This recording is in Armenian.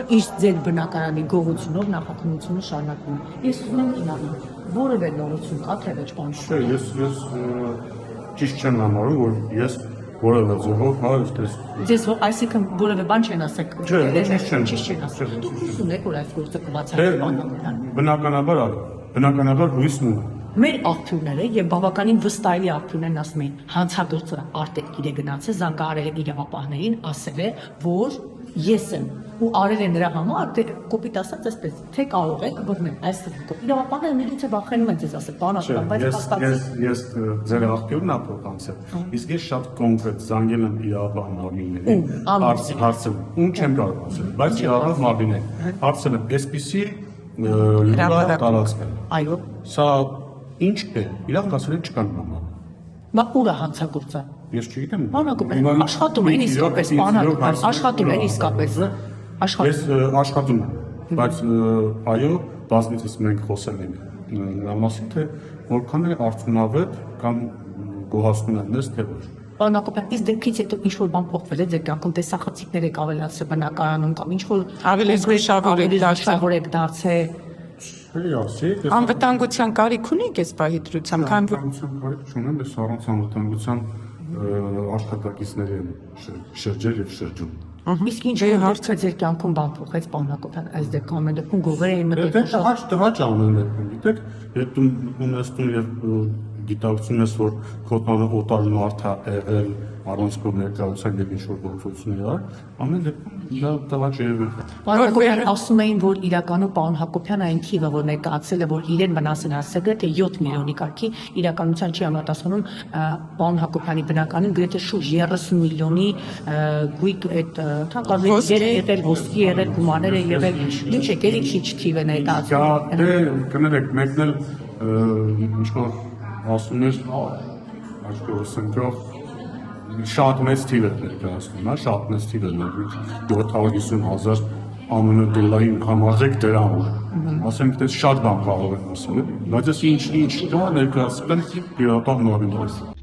Իսկ ձեր բնակարանի գողությունով նախաքննությունը շարունակվում է։ Ես ուզում եմ իմանալ, որևէ նորություն կա թե ոչ բան։ Չէ, ես ճիշտ չեմ համարում, որ ես որևէ ձևով այդպես։ Ձեզ այսինքն որևէ բան չեն ասել։ Չէ, ճիշտ չեն ասել։ Դուք ուզում եք որ այս գործը կբացատրի բանական։ Բնականաբար հույս ունեմ։ Մեր աղբյուրները եւ բավականին վստահելի աղբյուրներն ասում են, հանցագործը Արտեկ իր է գնացել, զանգահարել է իրավապահներին, ասել է, որ ես եմ ու արել է նրա համար, դե կոպիտ ասած այսպես, թե կարող եք բռնել այս իրավապահները միգուցե վախենում են ձեզ ասել, բանական, բայց ես ձեր աղբյուրն ապրոկանցել, իսկ ես շատ կոնկրետ զանգել եմ իրավապահներին, հարցել, ում չեմ կարող ասել, բայց իրավապահ Մարտին է, հարցել եմ, այսպիսի տարածք է։ Այո։ Սա ինչ է, իրավապահ ասել են չկան նման։ Բա ուր է հանցագործը։ Ես չգիտեմ։ Բանակում աշխատում են իսկապես, բանակում աշխատում են իսկապես։ Ես աշխատում եմ, բայց այո, բազմիցս մենք խոսել ենք նամասին, թե որքան է արդյունավետ կամ գոհացնում են մեզ, թե ոչ։ Բանակում իսկ դեպքից հետո ինչ-որ բան փոխվել է ձեր կյանքում, տեսախցիկներ եք ավելացրել բնակարանում կամ ինչ-որ ավելի զգուշավոր եք դարձել։ Անվտանգության կարիք ունեք այս պահի դրությամբ, քան որ չունեմ, ես առանց անվտանգության աշխատակիցների եմ շրջել եւ շրջում։ Իսկ ինչ հարցը ձեր կյանքում բան փոխեց բանակոթան այս դեպքում ամեն դեպքում գողեր էին մտել։ Դե ամեն դեպքում գիտեք, երբ դու ունես եւ գիտակցում ես, որ քո տանը օտար մարդ է եղել, առանց քո ներկայության եւ ինչ-որ գործություններ ա, ամեն դեպքում դա տվաճ է։ Բանակոթան ասում էին, որ իրականում պարոն Հակոբյանը այն թիվը, որ ներկայացել է, որ իրեն վնասել ասել գրեթե 7 միլիոնի կարգի, իրականության չի համարտասանում պարոն Հակոբյանի բնականին գրեթե շուրջ 30 միլիոնի գույք այդ եղել ոսկի եղել գումարներ է եղել, ինչ է գերի քիչ թիվ է ներկայացնում։ Դե կներեք, մեկն էլ ինչ-որ ասում ես այսպես սնկով շատ մեծ թիվ է ներկայացնում, շատ մեծ թիվ է 750,000 ԱՄՆ դոլարի համարժեք դրամ է։ Ասենք թե շատ բան կարող են ասել, բայց ես ինչ կա ներկայացնել իրավապահ նորմերից։